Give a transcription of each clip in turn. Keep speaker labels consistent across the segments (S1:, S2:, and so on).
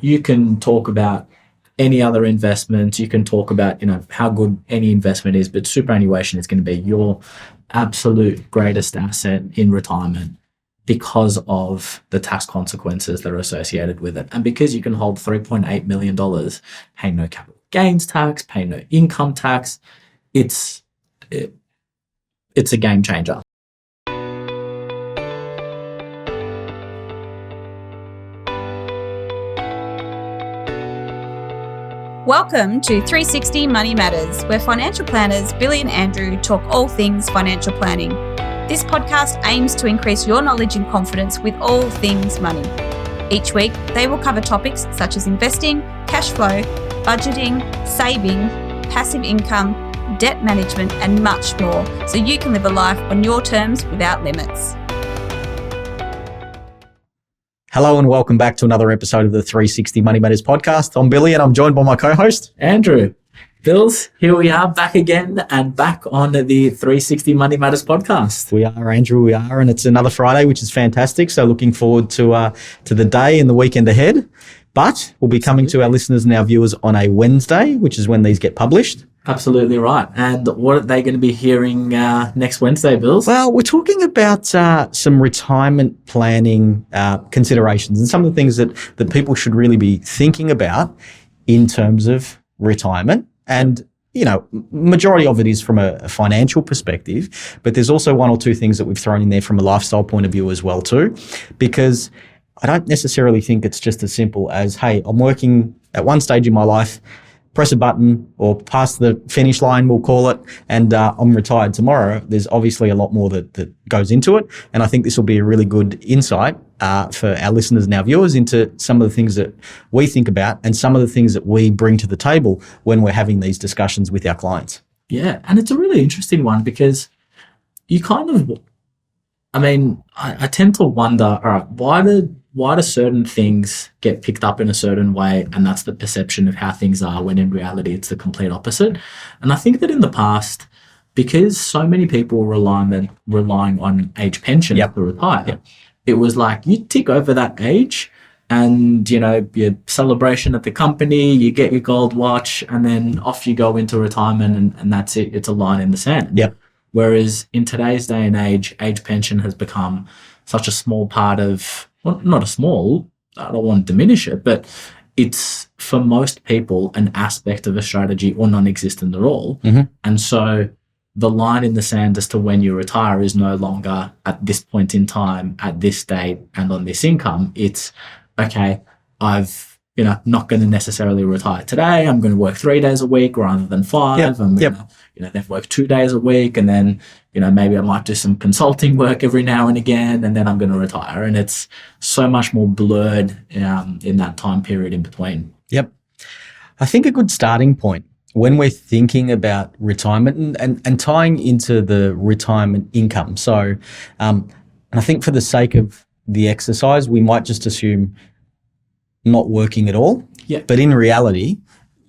S1: you can talk about any other investments. You can talk about, how good any investment is, but superannuation is going to be your absolute greatest asset in retirement because of the tax consequences that are associated with it. And because you can hold $3.8 million, pay no capital gains tax, pay no income tax, it's a game changer.
S2: Welcome to 360 Money Matters, where financial planners Billy and Andrew talk all things financial planning. This podcast aims to increase your knowledge and confidence with all things money. Each week, they will cover topics such as investing, cash flow, budgeting, saving, passive income, debt management, and much more, so you can live a life on your terms without limits.
S3: Hello and welcome back to another episode of the 360 Money Matters podcast. I'm Billy and I'm joined by my co-host,
S1: Andrew. Bills, here we are back again and back on the 360 Money Matters podcast.
S3: We are, Andrew, we are, and it's another Friday, which is fantastic. So looking forward to the day and the weekend ahead. But we'll be coming to our listeners and our viewers on a Wednesday, which is when these get published.
S1: Absolutely right. And what are they going to be hearing next Wednesday, Bills?
S3: Well, we're talking about some retirement planning considerations and some of the things that people should really be thinking about in terms of retirement. And, majority of it is from a financial perspective, but there's also one or two things that we've thrown in there from a lifestyle point of view as well too, because I don't necessarily think it's just as simple as, hey, I'm working at one stage in my life, press a button or pass the finish line, we'll call it, and I'm retired tomorrow. There's obviously a lot more that goes into it. And I think this will be a really good insight for our listeners and our viewers into some of the things that we think about and some of the things that we bring to the table when we're having these discussions with our clients.
S1: Yeah, and it's a really interesting one because you I tend to wonder, all right, why do certain things get picked up in a certain way, and that's the perception of how things are, when in reality it's the complete opposite? And I think that in the past, because so many people were relying on age pension to retire, it was like you tick over that age and, your celebration at the company, you get your gold watch, and then off you go into retirement and that's it. It's a line in the sand.
S3: Yep.
S1: Whereas in today's day and age pension has become such a small part of, well, not a small, I don't want to diminish it, but it's for most people an aspect of a strategy or non-existent at all.
S3: Mm-hmm.
S1: And so the line in the sand as to when you retire is no longer at this point in time, at this date, and on this income. It's, okay, I've not going to necessarily retire today. I'm going to work 3 days a week rather than 5. I'm going to, then work 2 days a week, and then, maybe I might do some consulting work every now and again, and then I'm going to retire. And it's so much more blurred in that time period in between. Yep.
S3: I think a good starting point when we're thinking about retirement and tying into the retirement income. So, and I think for the sake of the exercise, we might just assume not working at all.
S1: Yeah.
S3: But in reality,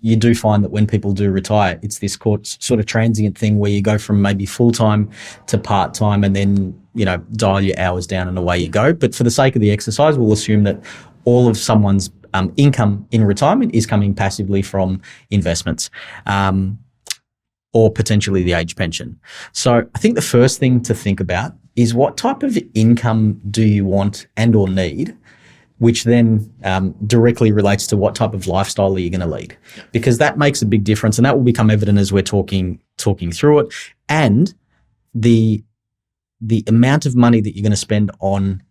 S3: you do find that when people do retire, it's this sort of transient thing where you go from maybe full-time to part-time and then, dial your hours down and away you go. But for the sake of the exercise, we'll assume that all of someone's income in retirement is coming passively from investments or potentially the age pension. So I think the first thing to think about is what type of income do you want and or need, which then directly relates to what type of lifestyle are you going to lead, because that makes a big difference, and that will become evident as we're talking through it. And the amount of money that you're going to spend on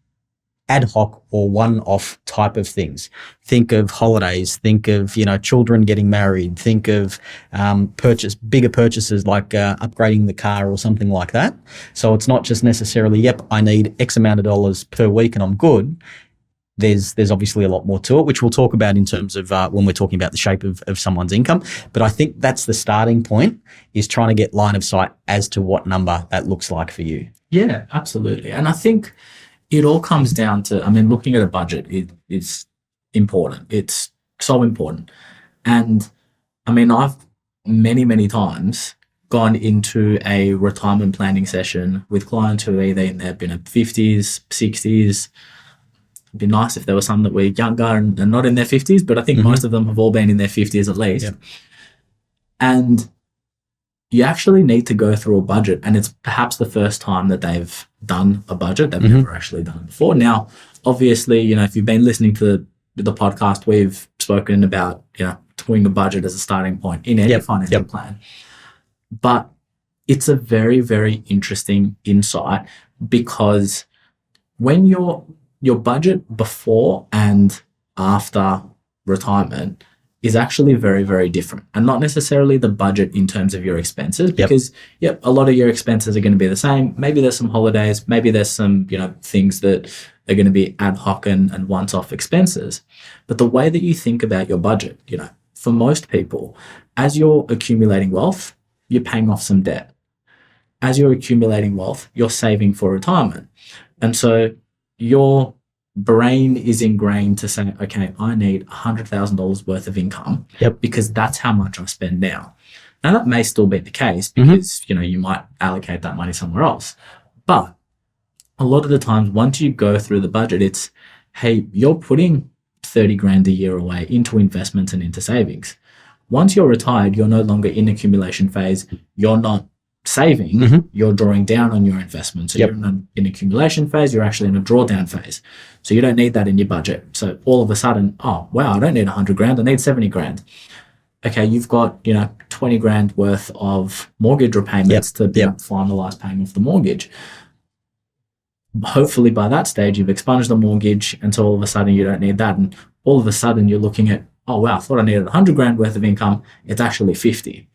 S3: ad hoc or one-off type of things. Think of holidays, think of, children getting married, think of bigger purchases like upgrading the car or something like that. So it's not just necessarily, I need X amount of dollars per week and I'm good. There's obviously a lot more to it, which we'll talk about in terms of when we're talking about the shape of someone's income. But I think that's the starting point, is trying to get line of sight as to what number that looks like for you.
S1: Yeah, absolutely. And I think it all comes down to, looking at a budget is important. It's so important. And I've many times gone into a retirement planning session with clients who are either in their 50s, 60s, it'd be nice if there were some that were younger and not in their 50s, but I think most of them have all been in their 50s at least.
S3: Yep.
S1: And you actually need to go through a budget, and it's perhaps the first time that they've done a budget. They've never actually done it before. Now, obviously, if you've been listening to the podcast, we've spoken about, doing a budget as a starting point in any financial plan. But it's a very, very interesting insight, because when your budget before and after retirement is actually very, very different, and not necessarily the budget in terms of your expenses, because a lot of your expenses are going to be the same. Maybe there's some holidays, maybe there's some, things that are going to be ad hoc and once-off expenses. But the way that you think about your budget, for most people, as you're accumulating wealth, you're paying off some debt. As you're accumulating wealth, you're saving for retirement. And so your brain is ingrained to say, okay, I need $100,000 worth of income because that's how much I spend now. Now, that may still be the case because, you might allocate that money somewhere else. But a lot of the times, once you go through the budget, it's, hey, you're putting 30 grand a year away into investments and into savings. Once you're retired, you're no longer in accumulation phase. You're not saving, you're drawing down on your investments. So you're in accumulation phase, you're actually in a drawdown phase. So you don't need that in your budget. So all of a sudden, oh, wow, I don't need 100 grand, I need 70 grand. Okay, you've got, 20 grand worth of mortgage repayments to finalize paying off the mortgage. Hopefully by that stage, you've expunged the mortgage, and so all of a sudden you don't need that. And all of a sudden you're looking at, oh, wow, I thought I needed 100 grand worth of income. It's actually 50.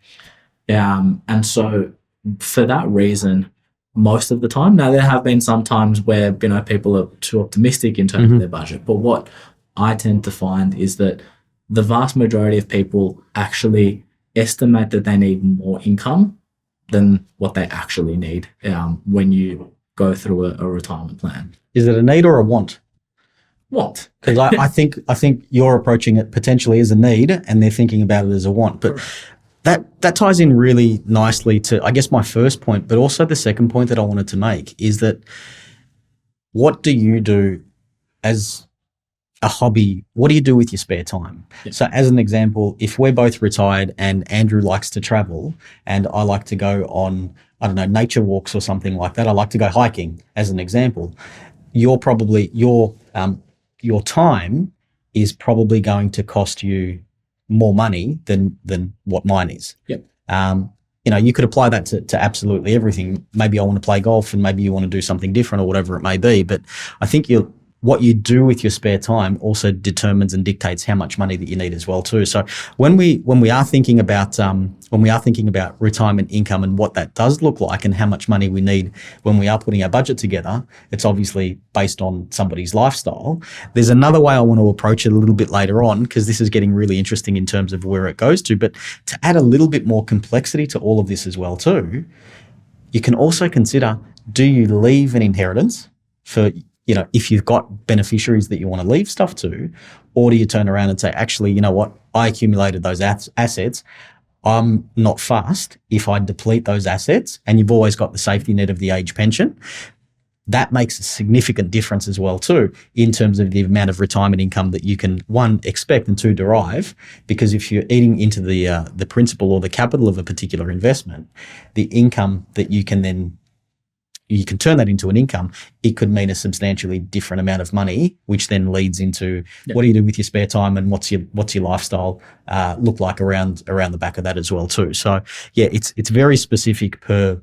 S1: And so for that reason, most of the time, now there have been some times where, people are too optimistic in terms of their budget. But what I tend to find is that the vast majority of people actually estimate that they need more income than what they actually need when you go through a retirement plan.
S3: Is it a need or a want?
S1: Want.
S3: Because I think you're approaching it potentially as a need, and they're thinking about it as a want. But that ties in really nicely to, I guess, my first point, but also the second point that I wanted to make is that what do you do as a hobby? What do you do with your spare time? So as an example, if we're both retired and Andrew likes to travel and I like to go on, nature walks or something like that, I like to go hiking as an example, your time is probably going to cost you more money than what mine is. You could apply that to absolutely everything. Maybe I want to play golf and maybe you want to do something different or whatever it may be. But I think what you do with your spare time also determines and dictates how much money that you need as well too. So when we are thinking about retirement income and what that does look like and how much money we need when we are putting our budget together, it's obviously based on somebody's lifestyle. There's another way I want to approach it a little bit later on, because this is getting really interesting in terms of where it goes to. But to add a little bit more complexity to all of this as well too, you can also consider, do you leave an inheritance for, if you've got beneficiaries that you want to leave stuff to, or do you turn around and say, actually, you know what, I accumulated those assets. I'm not fussed if I deplete those assets, and you've always got the safety net of the age pension. That makes a significant difference as well too, in terms of the amount of retirement income that you can, one, expect, and two, derive. Because if you're eating into the principal or the capital of a particular investment, the income that you can turn that into an income, it could mean a substantially different amount of money, which then leads into what do you do with your spare time and what's your lifestyle look like around the back of that as well too. So it's very specific per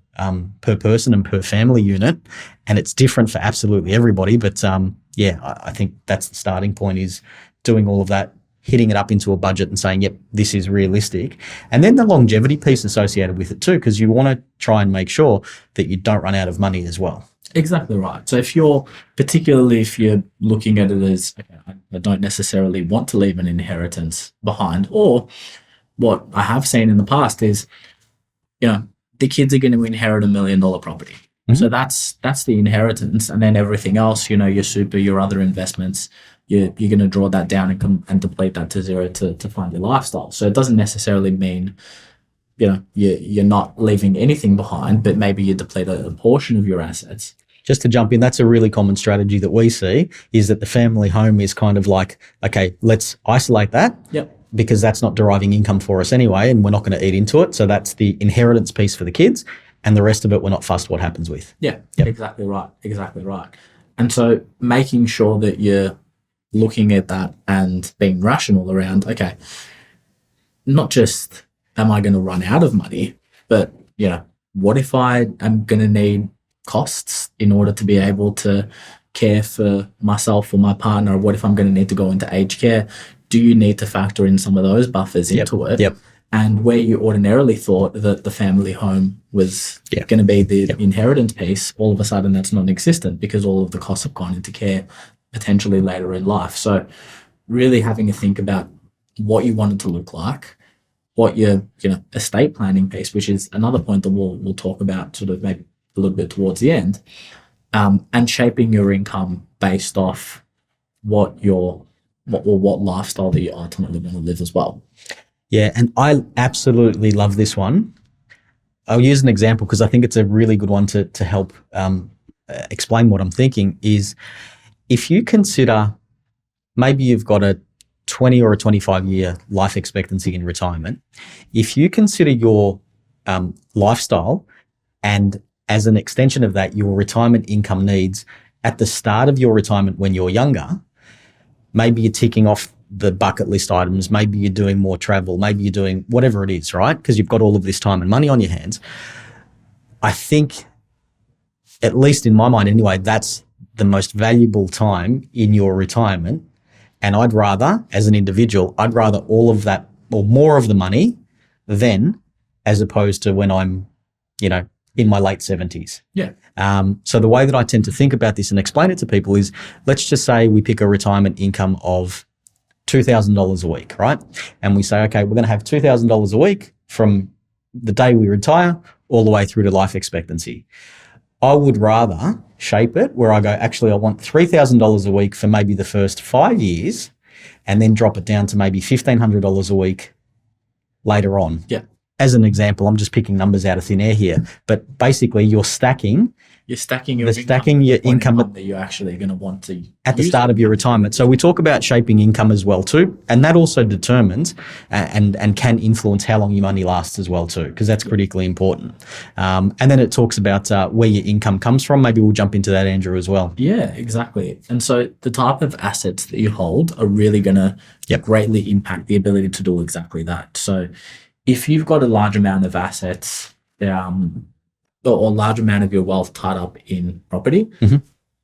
S3: person and per family unit, and it's different for absolutely everybody. But I think that's the starting point, is doing all of that, hitting it up into a budget and saying, yep, this is realistic. And then the longevity piece associated with it too, because you want to try and make sure that you don't run out of money as well.
S1: Exactly right. So if you're looking at it as, okay, I don't necessarily want to leave an inheritance behind, or what I have seen in the past is, the kids are going to inherit $1 million property. So that's the inheritance. And then everything else, your super, your other investments, you're going to draw that down and deplete that to zero to fund your lifestyle. So it doesn't necessarily mean, you're not leaving anything behind, but maybe you deplete a portion of your assets.
S3: just to jump in, that's a really common strategy that we see, is that the family home is kind of like, okay, let's isolate that.
S1: Yep.
S3: Because that's not deriving income for us anyway, and we're not going to eat into it. So that's the inheritance piece for the kids, and the rest of it we're not fussed what happens with.
S1: Yeah, yep. Exactly right. And so making sure that you're looking at that and being rational around, okay, not just am I going to run out of money, but, what if I am going to need costs in order to be able to care for myself or my partner? Or what if I'm going to need to go into aged care? Do you need to factor in some of those buffers into it?
S3: Yep.
S1: And where you ordinarily thought that the family home was going to be the inheritance piece, all of a sudden that's non-existent because all of the costs have gone into care potentially later in life. So really having a think about what you want it to look like, what your estate planning piece, which is another point that we'll talk about sort of maybe a little bit towards the end, and shaping your income based off what lifestyle that you ultimately want to live as well.
S3: Yeah, and I absolutely love this one. I'll use an example because I think it's a really good one to help explain what I'm thinking. Is if you consider maybe you've got a 20 or a 25-year life expectancy in retirement, if you consider your lifestyle and as an extension of that, your retirement income needs at the start of your retirement when you're younger, maybe you're ticking off the bucket list items, maybe you're doing more travel, maybe you're doing whatever it is, right? Because you've got all of this time and money on your hands. I think, at least in my mind anyway, that's the most valuable time in your retirement. And I'd rather, as an individual, all of that or more of the money then, as opposed to when I'm, in my late 70s.
S1: Yeah.
S3: So the way that I tend to think about this and explain it to people is, let's just say we pick a retirement income of $2,000 a week, right? And we say, okay, we're going to have $2,000 a week from the day we retire all the way through to life expectancy. I would rather shape it where I go, actually, I want $3,000 a week for maybe the first 5 years and then drop it down to maybe $1,500 a week later on.
S1: Yeah.
S3: As an example, I'm just picking numbers out of thin air here, but basically you're stacking
S1: your
S3: income
S1: that you're actually going to want to
S3: at the start of your retirement. So we talk about shaping income as well too, and that also determines and can influence how long your money lasts as well too, because that's critically important. And then it talks about where your income comes from. Maybe we'll jump into that, Andrew, as well.
S1: Yeah, exactly. And so the type of assets that you hold are really going to greatly impact the ability to do exactly that. So if you've got a large amount of assets, or a large amount of your wealth tied up in property,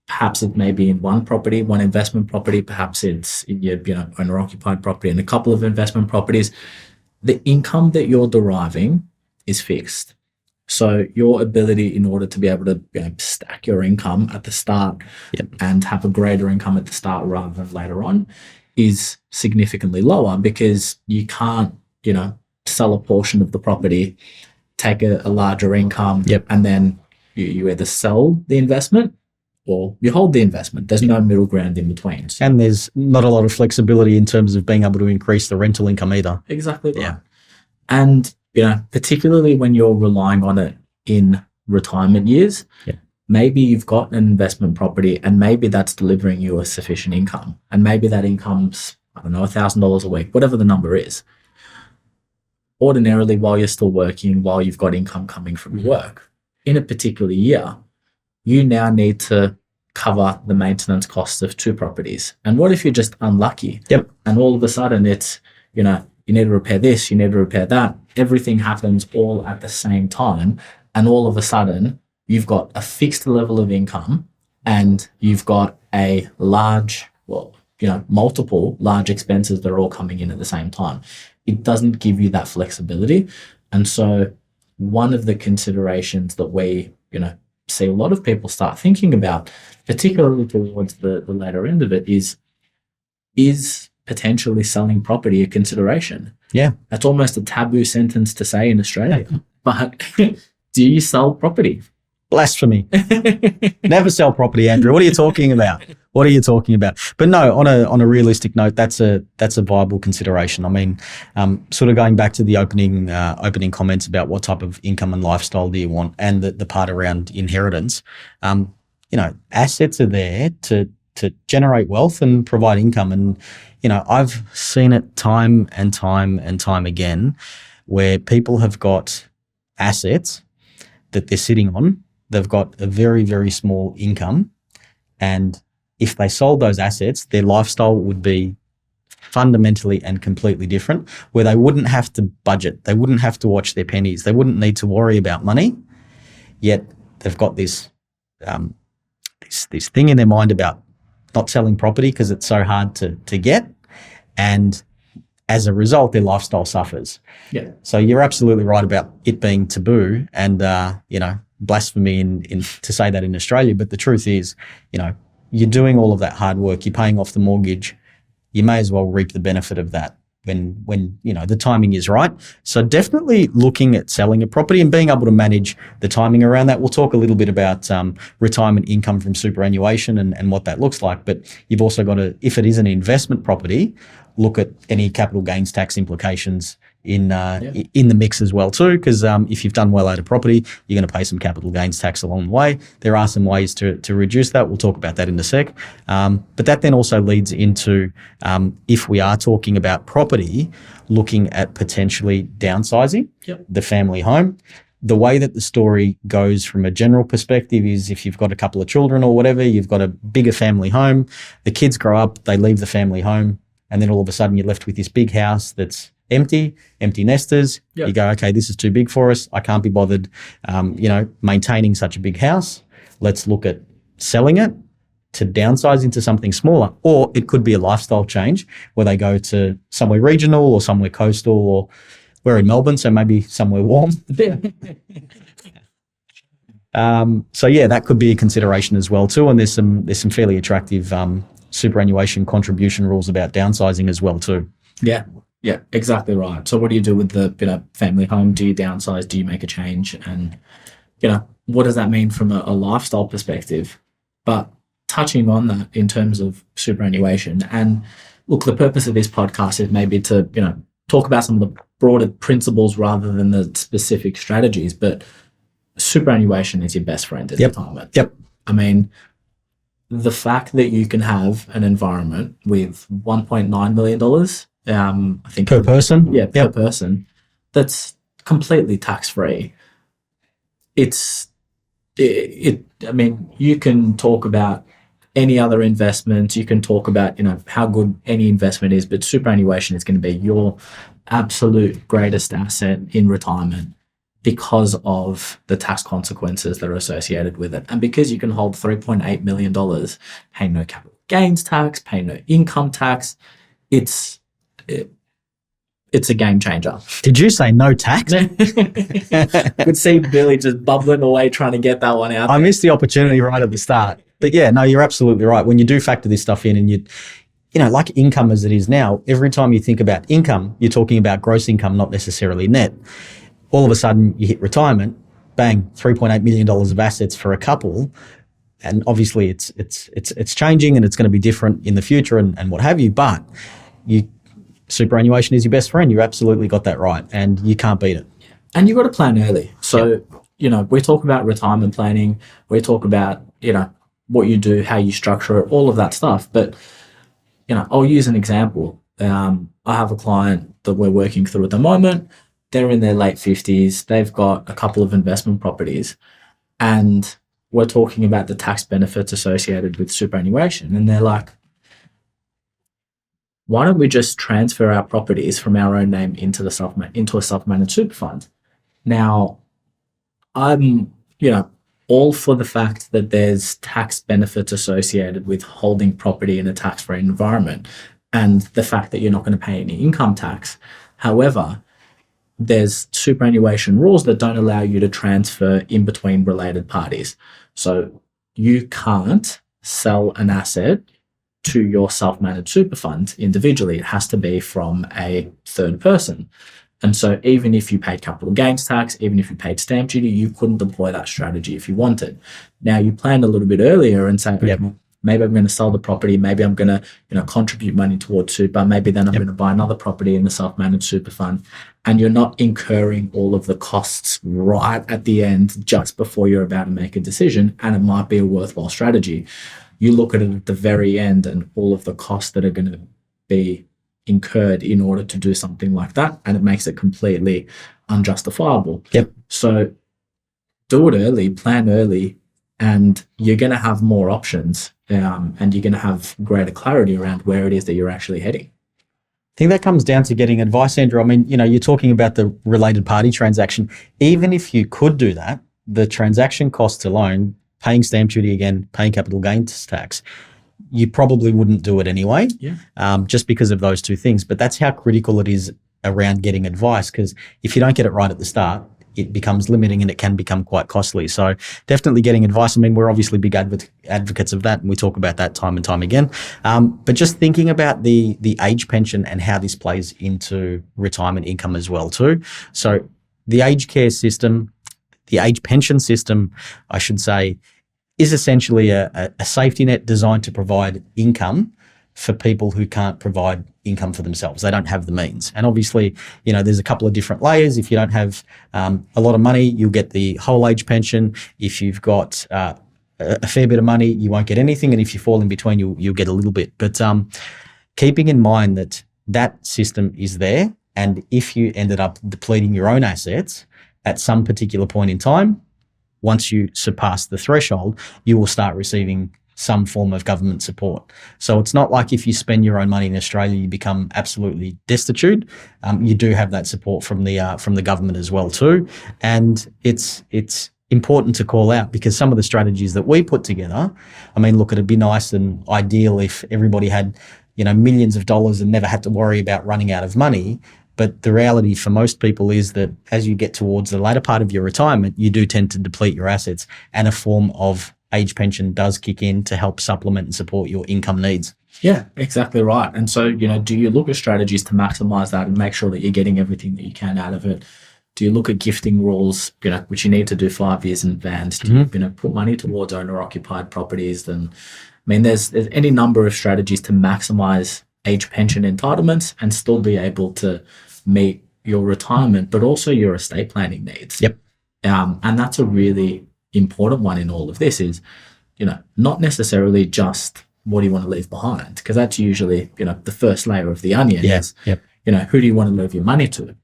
S1: perhaps it may be in one property, one investment property, perhaps it's in your owner-occupied property and a couple of investment properties, the income that you're deriving is fixed. So your ability in order to be able to stack your income at the start and have a greater income at the start rather than later on is significantly lower because you can't, sell a portion of the property, take a larger income, and then you either sell the investment or you hold the investment. There's no middle ground in between. So,
S3: and there's not a lot of flexibility in terms of being able to increase the rental income either.
S1: Exactly right. Yeah. And, particularly when you're relying on it in retirement years, maybe you've got an investment property and maybe that's delivering you a sufficient income. And maybe that income's, $1,000 a week, whatever the number is. Ordinarily, while you're still working, while you've got income coming from work, in a particular year, you now need to cover the maintenance costs of 2 properties. And what if you're just unlucky? And all of a sudden it's, you need to repair this, you need to repair that. Everything happens all at the same time. And all of a sudden you've got a fixed level of income and you've got a multiple large expenses that are all coming in at the same time. It doesn't give you that flexibility. And so one of the considerations that we, see a lot of people start thinking about, particularly towards the later end of it, is potentially selling property a consideration?
S3: Yeah.
S1: That's almost a taboo sentence to say in Australia. But do you sell property?
S3: Blasphemy. Never sell property, Andrew. What are you talking about? But no, on a realistic note, that's a viable consideration. I mean, sort of going back to the opening comments about what type of income and lifestyle do you want, and the part around inheritance. assets are there to generate wealth and provide income. And, I've seen it time and time and time again where people have got assets that they're sitting on. They've got a very, very small income. And if they sold those assets, their lifestyle would be fundamentally and completely different, where they wouldn't have to budget. They wouldn't have to watch their pennies. They wouldn't need to worry about money. Yet they've got this thing in their mind about not selling property because it's so hard to get. And as a result, their lifestyle suffers.
S1: Yeah.
S3: So you're absolutely right about it being taboo and, blasphemy in to say that in Australia. But the truth is, you're doing all of that hard work. You're paying off the mortgage. You may as well reap the benefit of that when the timing is right. So definitely looking at selling a property and being able to manage the timing around that. We'll talk a little bit about retirement income from superannuation and what that looks like. But you've also got to, if it is an investment property, look at any capital gains tax implications in the mix as well too, because if you've done well out of property, you're going to pay some capital gains tax along the way. There are some ways to reduce that. We'll talk about that in a sec. But that then also leads into, if we are talking about property, looking at potentially downsizing the family home. The way that the story goes from a general perspective is if you've got a couple of children or whatever, you've got a bigger family home, the kids grow up, they leave the family home, and then all of a sudden you're left with this big house that's empty nesters. Yep. You go, okay, this is too big for us. I can't be bothered, maintaining such a big house. Let's look at selling it to downsize into something smaller. Or it could be a lifestyle change where they go to somewhere regional or somewhere coastal, or we're in Melbourne, so maybe somewhere warm. That could be a consideration as well too. And there's some fairly attractive superannuation contribution rules about downsizing as well too.
S1: Yeah, exactly right. So what do you do with the family home? Do you downsize? Do you make a change? And what does that mean from a lifestyle perspective? But touching on that in terms of superannuation, and look, the purpose of this podcast is maybe to talk about some of the broader principles rather than the specific strategies. But superannuation is your best friend in retirement.
S3: Yep.
S1: I mean, the fact that you can have an environment with $1.9 million. I think
S3: per person.
S1: Yeah, per person. That's completely tax-free. I mean, you can talk about any other investments. You can talk about, how good any investment is, but superannuation is going to be your absolute greatest asset in retirement because of the tax consequences that are associated with it. And because you can hold $3.8 million, pay no capital gains tax, pay no income tax, it's a game changer.
S3: Did you say no tax?
S1: Could see Billy just bubbling away trying to get that one out.
S3: I missed the opportunity right at the start. But yeah, no, you're absolutely right. When you do factor this stuff in, and like income as it is now, every time you think about income, you're talking about gross income, not necessarily net. All of a sudden you hit retirement, bang, $3.8 million of assets for a couple. And obviously it's changing and it's going to be different in the future and what have you. But superannuation is your best friend. You absolutely got that right, and you can't beat it.
S1: And you've got to plan early. So, we talk about retirement planning. We talk about, what you do, how you structure it, all of that stuff. But, I'll use an example. I have a client that we're working through at the moment. They're in their late 50s. They've got a couple of investment properties, and we're talking about the tax benefits associated with superannuation. And they're like, why don't we just transfer our properties from our own name into a self-managed super fund? Now, I'm, all for the fact that there's tax benefits associated with holding property in a tax-free environment and the fact that you're not going to pay any income tax. However, there's superannuation rules that don't allow you to transfer in between related parties. So you can't sell an asset to your self-managed super fund individually. It has to be from a third person. And so even if you paid capital gains tax, even if you paid stamp duty, you couldn't deploy that strategy if you wanted. Now, you planned a little bit earlier and say, maybe I'm going to sell the property, maybe I'm going to, contribute money towards super, maybe then I'm going to buy another property in the self-managed super fund, and you're not incurring all of the costs right at the end just before you're about to make a decision, and it might be a worthwhile strategy. You look at it at the very end and all of the costs that are going to be incurred in order to do something like that, and it makes it completely unjustifiable.
S3: Yep.
S1: So do it early, plan early, and you're going to have more options, and you're going to have greater clarity around where it is that you're actually heading.
S3: I think that comes down to getting advice, Andrew. I mean, you're talking about the related party transaction. Even if you could do that, the transaction costs alone, paying stamp duty again, paying capital gains tax, you probably wouldn't do it anyway, just because of those two things. But that's how critical it is around getting advice, because if you don't get it right at the start, it becomes limiting and it can become quite costly. So definitely getting advice. I mean, we're obviously big advocates of that, and we talk about that time and time again. But just thinking about the age pension and how this plays into retirement income as well too. So the aged care system, the age pension system, I should say, is essentially a safety net designed to provide income for people who can't provide income for themselves. They don't have the means. And obviously, there's a couple of different layers. If you don't have a lot of money, you'll get the whole age pension. If you've got a fair bit of money, you won't get anything. And if you fall in between, you'll get a little bit. But keeping in mind that system is there, and if you ended up depleting your own assets at some particular point in time, once you surpass the threshold, you will start receiving some form of government support. So it's not like if you spend your own money in Australia, you become absolutely destitute. You do have that support from the government as well too. And it's important to call out, because some of the strategies that we put together, I mean, look, it'd be nice and ideal if everybody had, millions of dollars and never had to worry about running out of money. But the reality for most people is that as you get towards the latter part of your retirement, you do tend to deplete your assets, and a form of age pension does kick in to help supplement and support your income needs.
S1: Yeah, exactly right. And so, do you look at strategies to maximize that and make sure that you're getting everything that you can out of it? Do you look at gifting rules, which you need to do 5 years in advance? Do you, put money towards owner-occupied properties? Then, there's any number of strategies to maximize age pension entitlements and still be able to meet your retirement, but also your estate planning needs.
S3: Yep.
S1: And that's a really important one in all of this is, not necessarily just what do you want to leave behind, because that's usually, the first layer of the onion is, who do you want to leave your money to?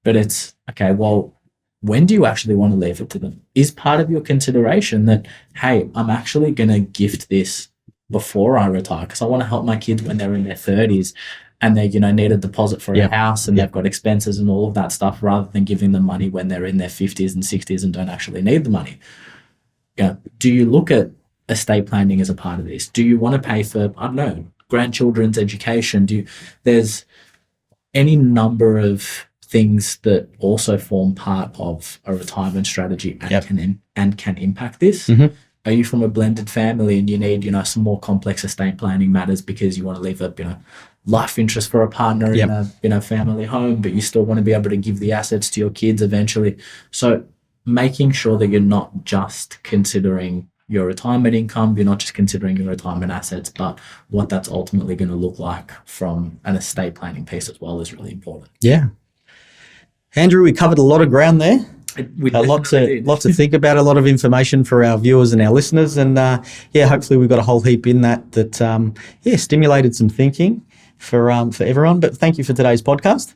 S1: But it's, okay, well, when do you actually want to leave it to them? Is part of your consideration that, hey, I'm actually going to gift this before I retire because I want to help my kids when they're in their 30s and they, need a deposit for a house and they've got expenses and all of that stuff, rather than giving them money when they're in their 50s and 60s and don't actually need the money. Do you look at estate planning as a part of this? Do you want to pay for, I don't know, grandchildren's education? There's any number of things that also form part of a retirement strategy and can impact this. Are you from a blended family and you need, some more complex estate planning matters because you want to leave a, life interest for a partner in a family home, but you still want to be able to give the assets to your kids eventually? So making sure that you're not just considering your retirement income, you're not just considering your retirement assets, but what that's ultimately going to look like from an estate planning piece as well is really important. Yeah.
S3: Andrew, we covered a lot of ground there. A lot to think about, a lot of information for our viewers and our listeners. And hopefully we've got a whole heap in that stimulated some thinking for everyone. But thank you for today's podcast.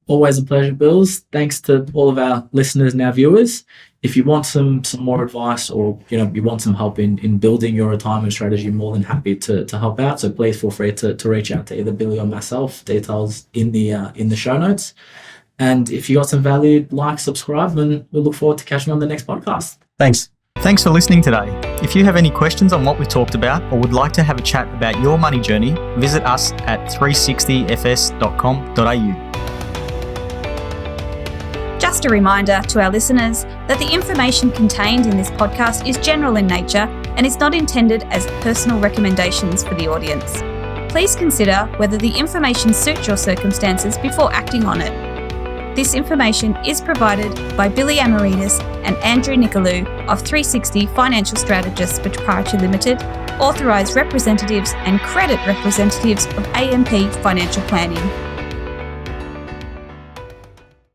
S1: Always a pleasure, Bills. Thanks to all of our listeners and our viewers. If you want some more advice or you want some help in building your retirement strategy, more than happy to help out. So please feel free to reach out to either Billy or myself. Details in the show notes. And if you got some value, like, subscribe, and we'll look forward to catching you on the next podcast.
S3: Thanks.
S4: Thanks for listening today. If you have any questions on what we talked about or would like to have a chat about your money journey, visit us at 360fs.com.au.
S2: Just a reminder to our listeners that the information contained in this podcast is general in nature and is not intended as personal recommendations for the audience. Please consider whether the information suits your circumstances before acting on it. This information is provided by Billy Amiridis and Andrew Nicolaou of 360 Financial Strategists Pty Ltd, authorised representatives and credit representatives of AMP Financial Planning.